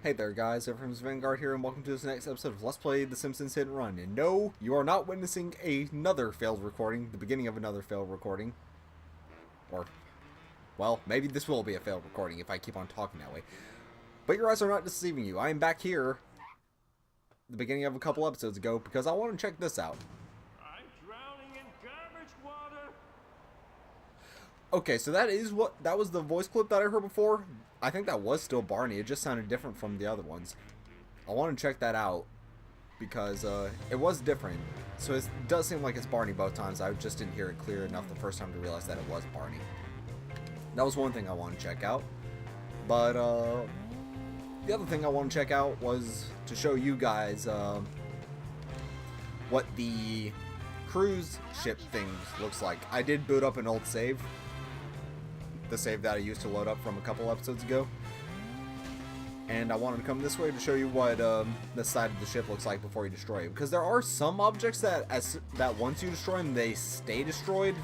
Hey there guys, Ephraim's Vanguard here, and welcome to this next episode of Let's Play The Simpsons Hit and Run. And no, you are not witnessing another failed recording, the beginning of another failed recording. Or, well, maybe this will be a failed recording if I keep on talking that way. But your eyes are not deceiving you. I am back here, the beginning of a couple episodes ago, because I want to check this out. I'm drowning in garbage water. Okay, so that was the voice clip that I heard before. I think that was still Barney. It just sounded different from the other ones. I want to check that out because it was different. So it does seem like it's Barney both times. I just didn't hear it clear enough the first time to realize that it was Barney. That was one thing I want to check out. But the other thing I want to check out was to show you guys what the cruise ship thing looks like. I did boot up an old save. The save that I used to load up from a couple episodes ago. And I wanted to come this way to show you what the side of the ship looks like before you destroy it. Because there are some objects that once you destroy them, they stay destroyed.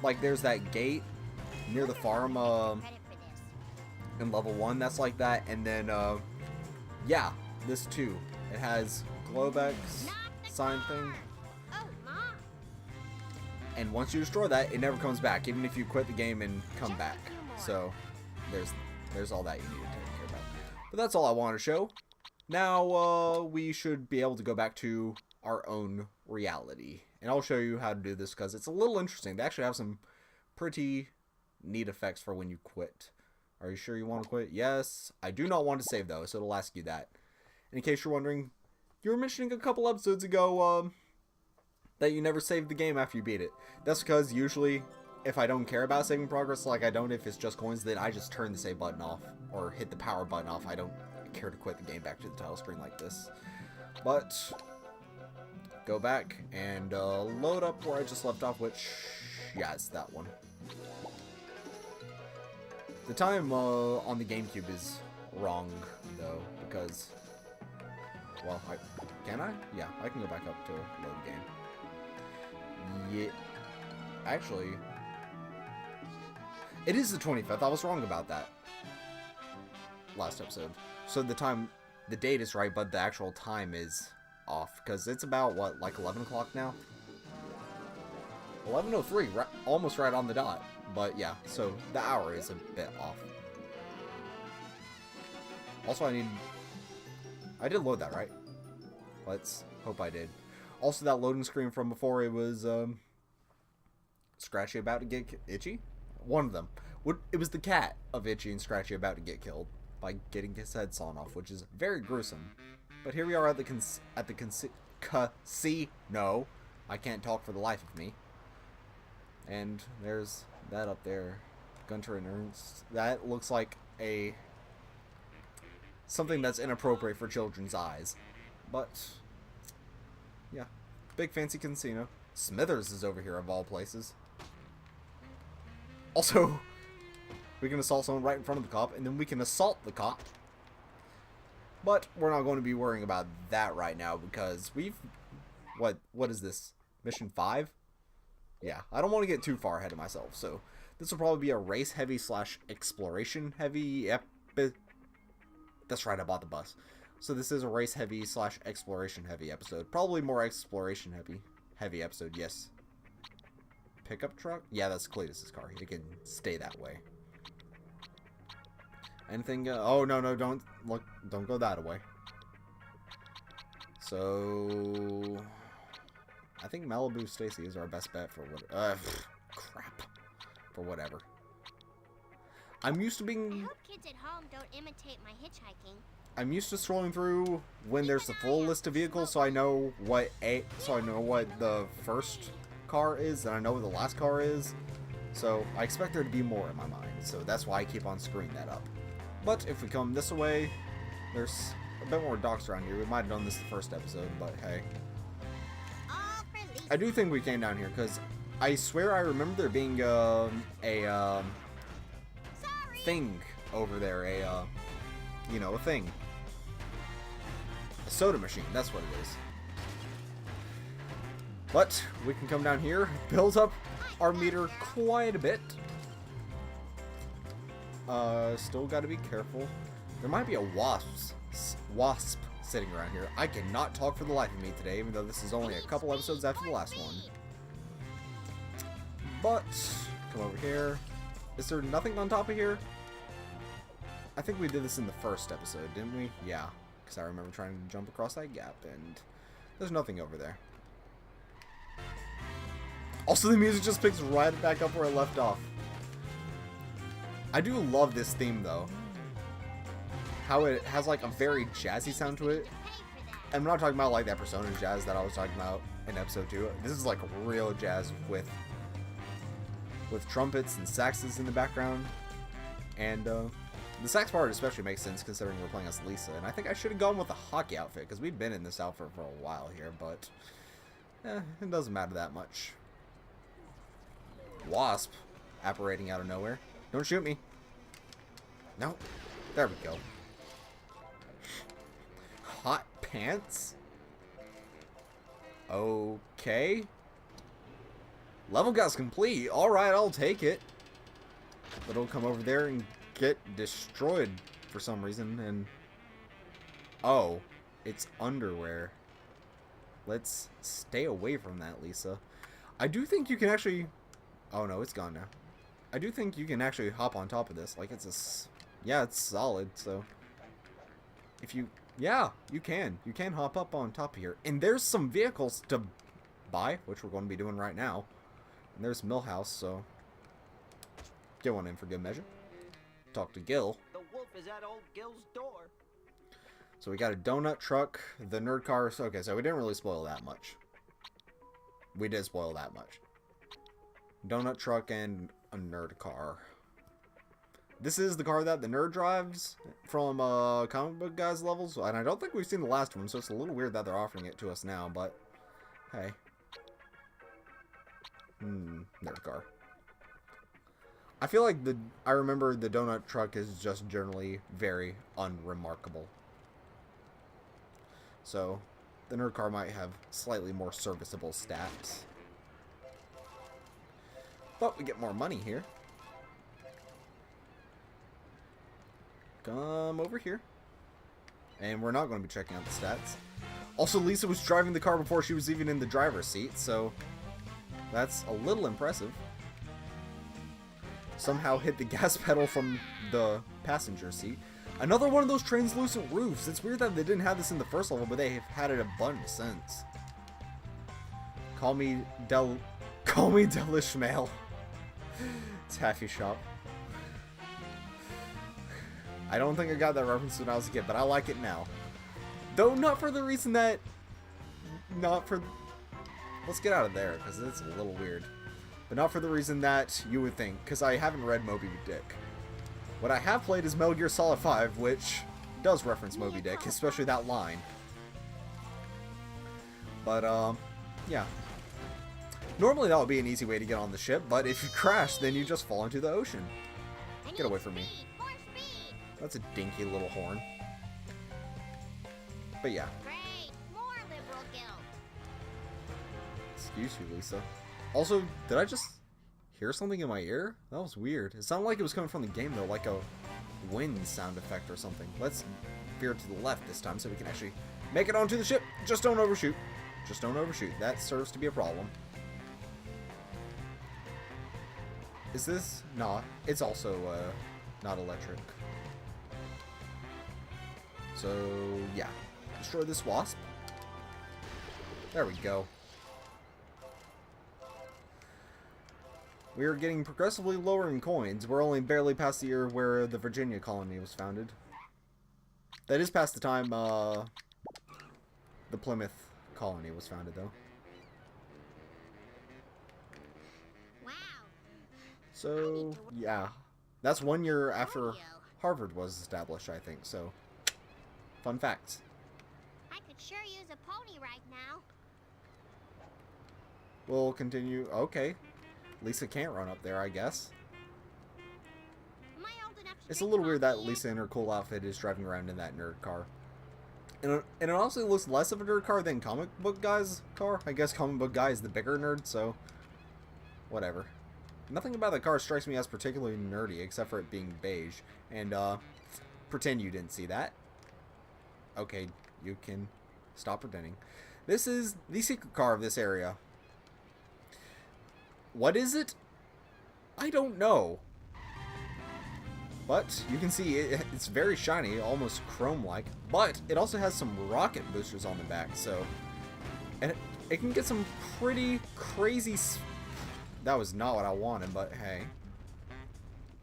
Like there's that gate near the farm in level 1 that's like that. And then, yeah, this too. It has Globex sign thing. And once you destroy that, it never comes back, even if you quit the game and come back. So, there's all that you need to take care about. But that's all I wanted to show. Now, we should be able to go back to our own reality. And I'll show you how to do this, because it's a little interesting. They actually have some pretty neat effects for when you quit. Are you sure you want to quit? Yes. I do not want to save, though, so it'll ask you that. And in case you're wondering, you were mentioning a couple episodes ago, that you never save the game after you beat it. That's because usually, if I don't care about saving progress like I don't if it's just coins, then I just turn the save button off or hit the power button off. I don't care to quit the game back to the title screen like this. But go back and load up where I just left off, which, yeah, it's that one. The time on the GameCube is wrong, though, because, well, can I? Yeah, I can go back up to load the game. Yeah, actually, it is the 25th. I was wrong about that last episode. So the date is right, but the actual time is off because it's about what, like 11 o'clock now? 11:03, right, almost right on the dot. But yeah, so the hour is a bit off. Also, I did load that, right? Let's hope I did. Also, that loading screen from before, it was, Scratchy about to get Itchy? One of them. It was the cat of Itchy and Scratchy about to get killed by getting his head sawn off, which is very gruesome. But here we are at the casino. I can't talk for the life of me. And there's that up there. Gunter and Ernst. That looks like something that's inappropriate for children's eyes. But yeah, big fancy casino. Smithers is over here of all places. Also, we can assault someone right in front of the cop, and then we can assault the cop. But we're not going to be worrying about that right now because what is this? Mission 5? Yeah, I don't want to get too far ahead of myself, so this will probably be a race heavy / exploration heavy That's right, I bought the bus. So this is a race heavy / exploration heavy episode. Probably more exploration heavy episode, yes. Pickup truck? Yeah, that's Cletus's car. He can stay that way. Anything? Oh, no, don't go that way. So I think Malibu Stacy is our best bet for what, crap. For whatever. I'm used to being... I hope kids at home don't imitate my hitchhiking. I'm used to scrolling through when there's the full list of vehicles, so I know what the first car is, and I know what the last car is. So I expect there to be more in my mind. So that's why I keep on screwing that up. But if we come this way, there's a bit more docks around here. We might have done this the first episode, but hey. I do think we came down here because I swear I remember there being a thing over there, a thing. A soda machine, that's what it is. But we can come down here, build up our meter quite a bit. Still gotta be careful. There might be a wasps wasp sitting around here. I cannot talk for the life of me today, even though this is only a couple episodes after the last one. But, come over here. Is there nothing on top of here? I think we did this in the first episode, didn't we? Yeah, because I remember trying to jump across that gap, and there's nothing over there. Also, the music just picks right back up where it left off. I do love this theme, though. How it has, like, a very jazzy sound to it. And I'm not talking about, like, that Persona jazz that I was talking about in episode 2. This is, like, real jazz with trumpets and saxes in the background. And, the sax part especially makes sense considering we're playing as Lisa. And I think I should have gone with a hockey outfit, because we've been in this outfit for a while here, but it doesn't matter that much. Wasp apparating out of nowhere. Don't shoot me. No. There we go. Hot pants? Okay. Level guy's complete. Alright, I'll take it. But it'll come over there and get destroyed for some reason. And oh, it's underwear. Let's stay away from that, Lisa. I do think you can actually... Oh no, it's gone now. I do think you can actually hop on top of this. Like, it's a... Yeah, it's solid, so... If you... Yeah, you can. You can hop up on top of here. And there's some vehicles to buy, which we're going to be doing right now. And there's Milhouse, so... Get one in for good measure. Talk to Gil. The wolf is at old Gil's door. So we got a donut truck, the nerd car. Okay, so we didn't really spoil that much. We did spoil that much. Donut truck and a nerd car. This is the car that the nerd drives from comic book guys levels, and I don't think we've seen the last one, so it's a little weird that they're offering it to us now, but hey. Nerd car. I feel like I remember the donut truck is just generally very unremarkable. So, the nerd car might have slightly more serviceable stats. But we get more money here. Come over here. And we're not going to be checking out the stats. Also, Lisa was driving the car before she was even in the driver's seat, so that's a little impressive. Somehow hit the gas pedal from the passenger seat. Another one of those translucent roofs. It's weird that they didn't have this in the first level, but they've had it a bunch since. Call me Delishmail. Taffy shop. I don't think I got that reference when I was a kid, but I like it now. Though not for the reason that... Let's get out of there, because it's a little weird. But not for the reason that you would think, because I haven't read Moby Dick. What I have played is Metal Gear Solid 5, which does reference Moby Dick, especially that line. But, yeah. Normally that would be an easy way to get on the ship, but if you crash, then you just fall into the ocean. Get away from me. That's a dinky little horn. But yeah. Great, more liberal guilt. Excuse you, Lisa. Also, did I just hear something in my ear? That was weird. It sounded like it was coming from the game though, like a wind sound effect or something. Let's veer to the left this time so we can actually make it onto the ship. Just don't overshoot. Just don't overshoot. That serves to be a problem. Is this not? It's also not electric. So yeah, destroy this wasp. There we go. We are getting progressively lower in coins. We're only barely past the year where the Virginia colony was founded. That is past the time the Plymouth colony was founded, though. Wow. So, yeah. That's 1 year after Harvard was established, I think, so... Fun facts. I could sure use a pony right now. We'll continue... Okay. Lisa can't run up there, I guess. Am I old enough to It's a drink little weird that coffee yet? Lisa in her cool outfit is driving around in that nerd car. And it honestly looks less of a nerd car than comic book guy's car. I guess comic book guy is the bigger nerd, so... Whatever. Nothing about the car strikes me as particularly nerdy, except for it being beige. And, pretend you didn't see that. Okay, you can stop pretending. This is the secret car of this area. What is it? I don't know. But you can see it's very shiny, almost chrome-like. But it also has some rocket boosters on the back, so... And it can get some pretty crazy... That was not what I wanted, but hey.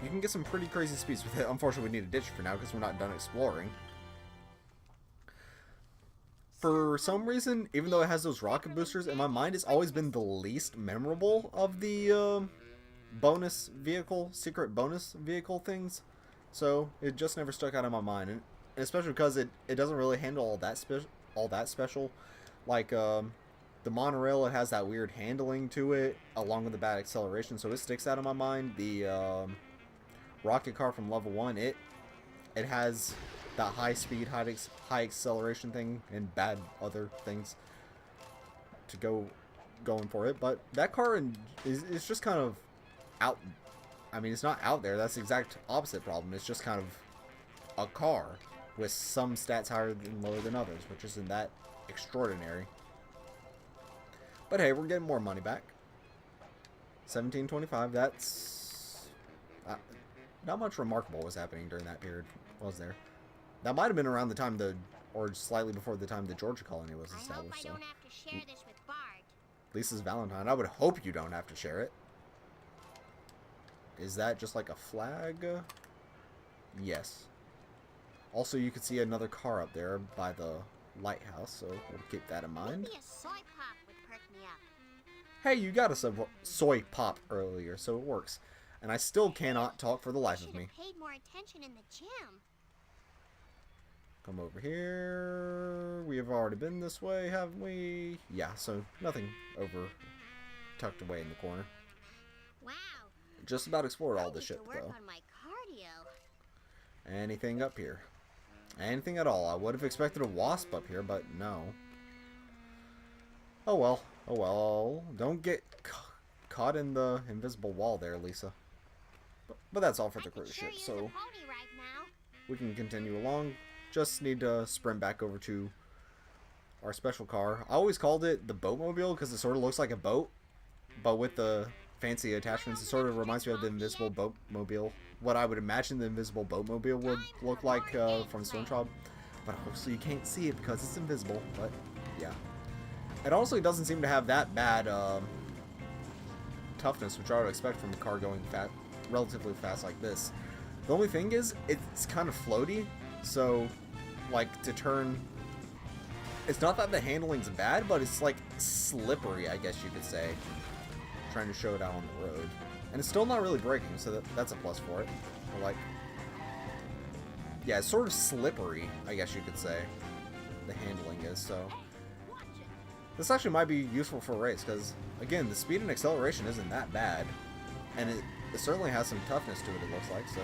You can get some pretty crazy speeds with it. Unfortunately, we need a ditch for now because we're not done exploring. For some reason, even though it has those rocket boosters, in my mind, it's always been the least memorable of the bonus vehicle, secret bonus vehicle things. So it just never stuck out in my mind, and especially because it doesn't really handle all that special. Like the monorail, it has that weird handling to it, along with the bad acceleration, so it sticks out in my mind. The rocket car from level 1, it has that high speed, high acceleration thing, and bad other things to going for it. But that car is just kind of out. I mean, it's not out there. That's the exact opposite problem. It's just kind of a car with some stats higher than lower than others, which isn't that extraordinary. But hey, we're getting more money back. 1725. That's not much remarkable was happening during that period, was there? That might have been around the time or slightly before the time the Georgia colony was established. I hope I don't have to share this with Bart. Lisa's Valentine. I would hope you don't have to share it. Is that just like a flag? Yes. Also, you can see another car up there by the lighthouse, so we'll keep that in mind. Maybe a soy pop would perk me up. Hey, you got a soy pop earlier, so it works. And I still cannot talk for the life of me. Paid more attention in the gym. Come over here. We have already been this way, haven't we? Yeah, so nothing over tucked away in the corner. Wow. Just about explored all I the need ship, to work though. on my cardio. Anything up here? Anything at all? I would have expected a wasp up here, but no. Oh well. Oh well. Don't get caught in the invisible wall there, Lisa. But that's all for the cruise ship, so Pony right now. we can continue along. Just need to sprint back over to our special car. I always called it the boatmobile because it sort of looks like a boat, but with the fancy attachments, it sort of reminds me of the invisible boatmobile. What I would imagine the invisible boatmobile would look like from SpongeBob. But obviously you can't see it because it's invisible, but yeah. It also doesn't seem to have that bad toughness, which I would expect from a car going relatively fast like this. The only thing is, it's kind of floaty, so like to turn, it's not that the handling's bad, but it's like slippery, I guess you could say. Trying to show it out on the road, and it's still not really braking, so that's a plus for it. Or like, yeah, it's sort of slippery, I guess you could say. The handling is, so this actually might be useful for a race, because again, the speed and acceleration isn't that bad, and it certainly has some toughness to it, it looks like. So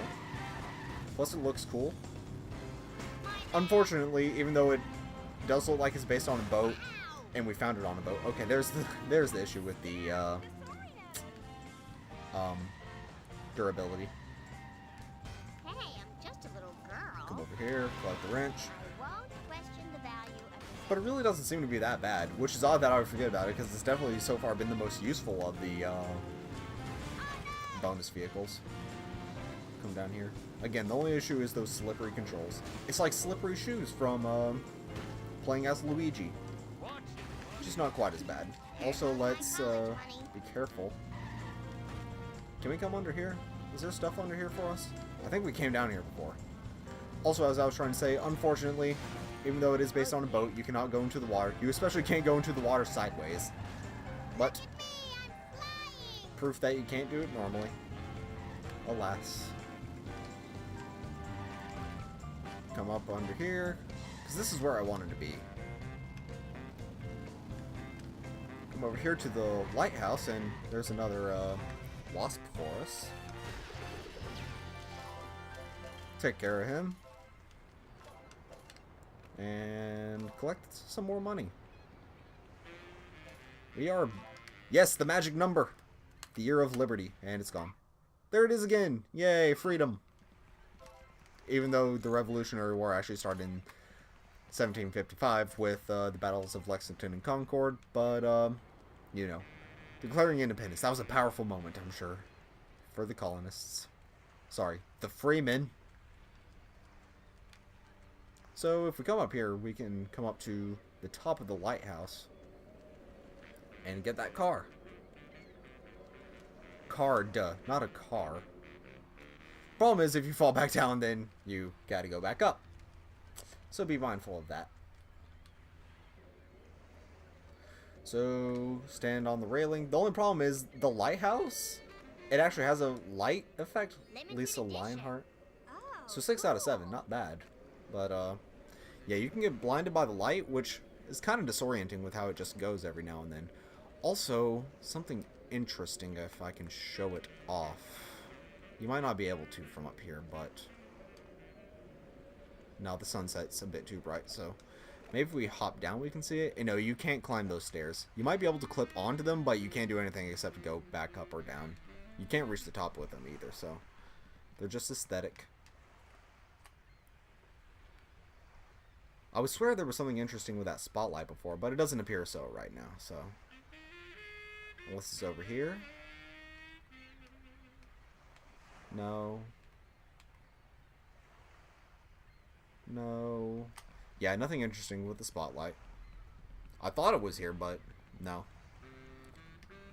plus it looks cool. Unfortunately, even though it does look like it's based on a boat, and we found it on a boat. Okay, there's the issue with the durability. Hey, I'm just a little girl. Come over here, collect the wrench. I won't question the value of But it really doesn't seem to be that bad, which is odd that I would forget about it, because it's definitely so far been the most useful of the bonus vehicles. Come down here. Again, the only issue is those slippery controls. It's like slippery shoes from playing as Luigi. Which is not quite as bad. Also, let's be careful. Can we come under here? Is there stuff under here for us? I think we came down here before. Also, as I was trying to say, unfortunately, even though it is based on a boat, you cannot go into the water. You especially can't go into the water sideways. But proof that you can't do it normally. Alas. Come up under here, because this is where I wanted to be. Come over here to the lighthouse, and there's another wasp for us. Take care of him. And collect some more money. We are... Yes, the magic number. The year of liberty. And it's gone. There it is again. Yay, freedom. Even though the Revolutionary War actually started in 1755 with the battles of Lexington and Concord, but, you know, declaring independence. That was a powerful moment, I'm sure, for the colonists. Sorry, the freemen. So if we come up here, we can come up to the top of the lighthouse and get that car. Car, duh, not a car. Problem is, if you fall back down, then you gotta go back up. So be mindful of that. So stand on the railing. The only problem is the lighthouse. It actually has a light effect. Lisa Lionheart. So 6 out of 7, not bad. But yeah, you can get blinded by the light, which is kind of disorienting with how it just goes every now and then. Also, something interesting if I can show it off. You might not be able to from up here, but no, the sunset's a bit too bright, so maybe if we hop down we can see it. And no, you can't climb those stairs. You might be able to clip onto them, but you can't do anything except go back up or down. You can't reach the top with them either, so they're just aesthetic. I would swear there was something interesting with that spotlight before, but it doesn't appear so right now, so unless it's over here. No. No. Yeah, nothing interesting with the spotlight. I thought it was here, but no.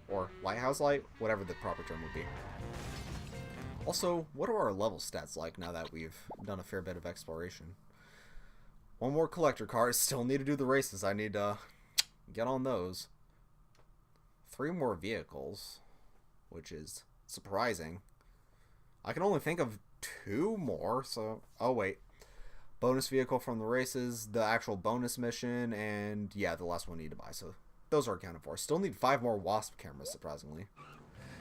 Or lighthouse light, whatever the proper term would be. Also, what are our level stats like now that we've done a fair bit of exploration? One more collector car. I still need to do the races. I need to get on those. 3 more vehicles, which is surprising. I can only think of 2 more, so... Oh, wait. Bonus vehicle from the races, the actual bonus mission, and yeah, the last one I need to buy, so those are accounted for. Still need 5 more Wasp cameras, surprisingly.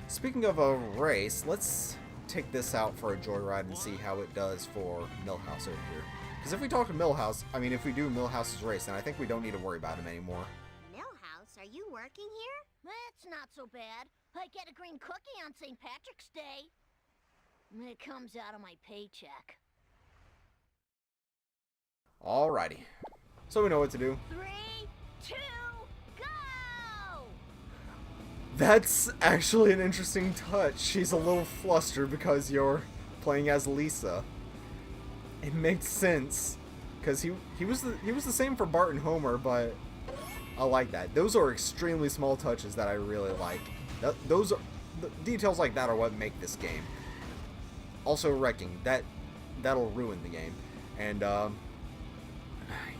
Speaking of a race, let's take this out for a joyride and see how it does for Milhouse over here. Because if we talk to Milhouse, I mean, if we do Milhouse's race, then I think we don't need to worry about him anymore. Milhouse, are you working here? That's not so bad. I get a green cookie on St. Patrick's Day. It comes out of my paycheck. Alrighty. So we know what to do. 3, 2, go! That's actually an interesting touch. She's a little flustered because you're playing as Lisa. It makes sense. Because he was the same for Bart and Homer, but I like that. Those are extremely small touches that I really like. Those are, the details like that are what make this game. Also wrecking. That'll ruin the game. And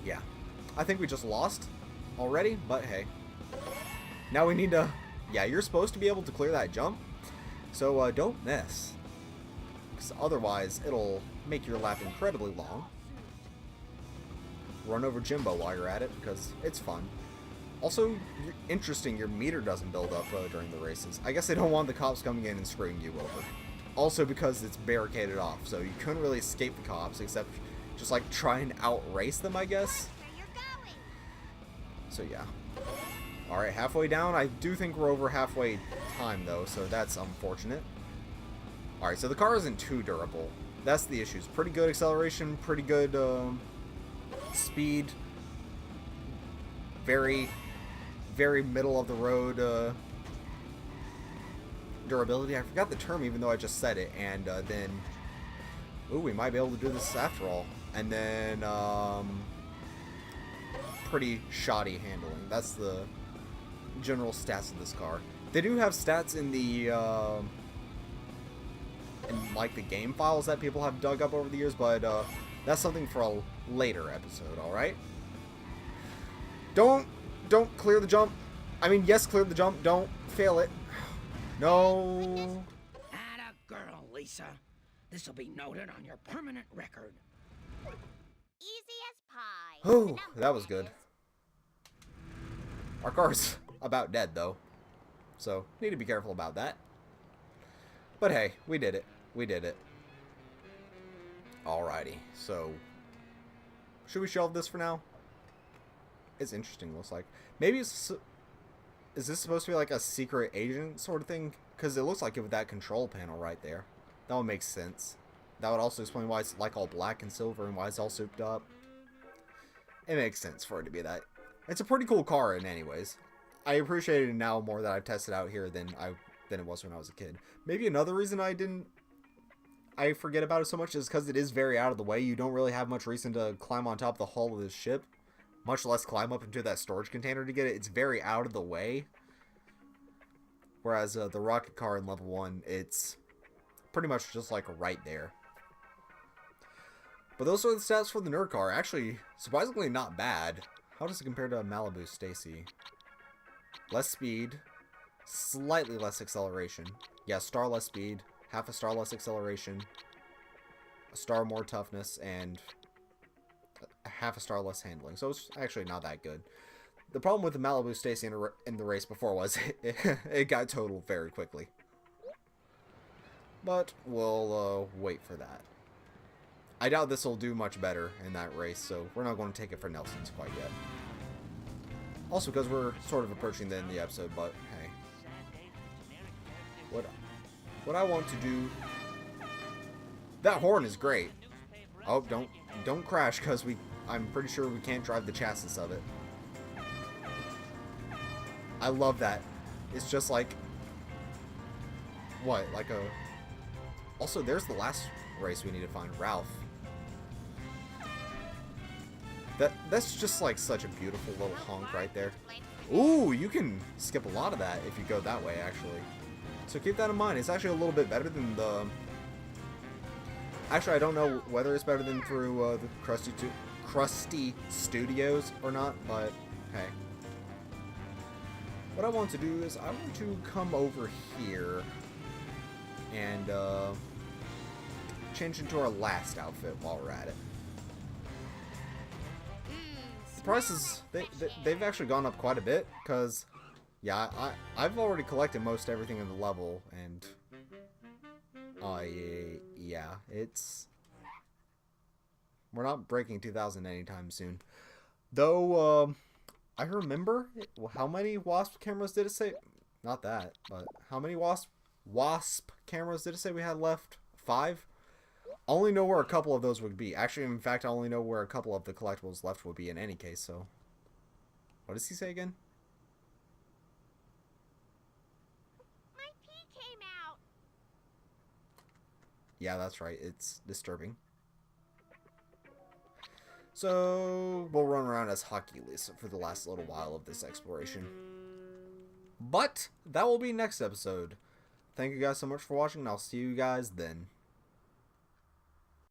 yeah. I think we just lost already, but hey. Now we need to... Yeah, you're supposed to be able to clear that jump. So don't miss. Because otherwise it'll make your lap incredibly long. Run over Jimbo while you're at it because it's fun. Also, interesting, your meter doesn't build up during the races. I guess they don't want the cops coming in and screwing you over. Also because it's barricaded off, so you couldn't really escape the cops except just like try and outrace them, I guess. So yeah. Alright, halfway down. I do think we're over halfway time though, so that's unfortunate. Alright, so the car isn't too durable. That's the issue. It's pretty good acceleration, pretty good speed. Very middle of the road durability. I forgot the term even though I just said it. And then, ooh, we might be able to do this after all. And then pretty shoddy handling. That's the general stats of this car. They do have stats in the in like the game files that people have dug up over the years, but that's something for a later episode. All right. Don't clear the jump. I mean, yes, clear the jump. Don't fail it. No. Atta girl, Lisa. This'll be noted on your permanent record. Easy as pie. Oh, that was good. Our car's about dead, though. So, need to be careful about that. But hey, we did it. We did it. Alrighty, so... should we shelve this for now? It's interesting, looks like. Maybe it's... is this supposed to be like a secret agent sort of thing? Because it looks like it with that control panel right there. That would make sense. That would also explain why it's like all black and silver and why it's all souped up. it makes sense for it to be that. It's a pretty cool car in anyways. I appreciate it now more that I've tested out here than it was when I was a kid. Maybe another reason I forget about it so much is because it is very out of the way. You don't really have much reason to climb on top of the hull of this ship, much less climb up into that storage container to get it. It's very out of the way. Whereas the rocket car in level 1, it's pretty much just like right there. But those are the stats for the nerd car. Actually, surprisingly not bad. How does it compare to a Malibu Stacy? Less speed, slightly less acceleration. Yeah, star less speed, half a star less acceleration, a star more toughness, and half a star less handling. So it's actually not that good. The problem with the Malibu Stacy in the race before was it got totaled very quickly. But we'll wait for that. I doubt this will do much better in that race, so we're not going to take it for Nelson's quite yet. Also because we're sort of approaching the end of the episode, but hey. What I want to do... That horn is great. Oh, don't crash, because I'm pretty sure we can't drive the chassis of it. I love that. It's just like... What? Like a... Also, there's the last race we need to find. Ralph. That's just like such a beautiful little honk right there. Ooh, you can skip a lot of that if you go that way, actually. So keep that in mind. It's actually a little bit better than the... Actually, I don't know whether it's better than through the Krusty Studios or not, but hey. What I want to do is I want to come over here and change into our last outfit while we're at it. The prices, they've actually gone up quite a bit, because, yeah, I've already collected most everything in the level, and, yeah, we're not breaking 2,000 anytime soon. Though, I remember, how many WASP cameras did it say? Not that, but how many WASP cameras did it say we had left? 5? I only know where a couple of those would be. Actually, in fact, I only know where a couple of the collectibles left would be in any case, so... What does he say again? My pee came out. Yeah, that's right. It's disturbing. So, we'll run around as Hockey Lisa for the last little while of this exploration. But, that will be next episode. Thank you guys so much for watching, and I'll see you guys then.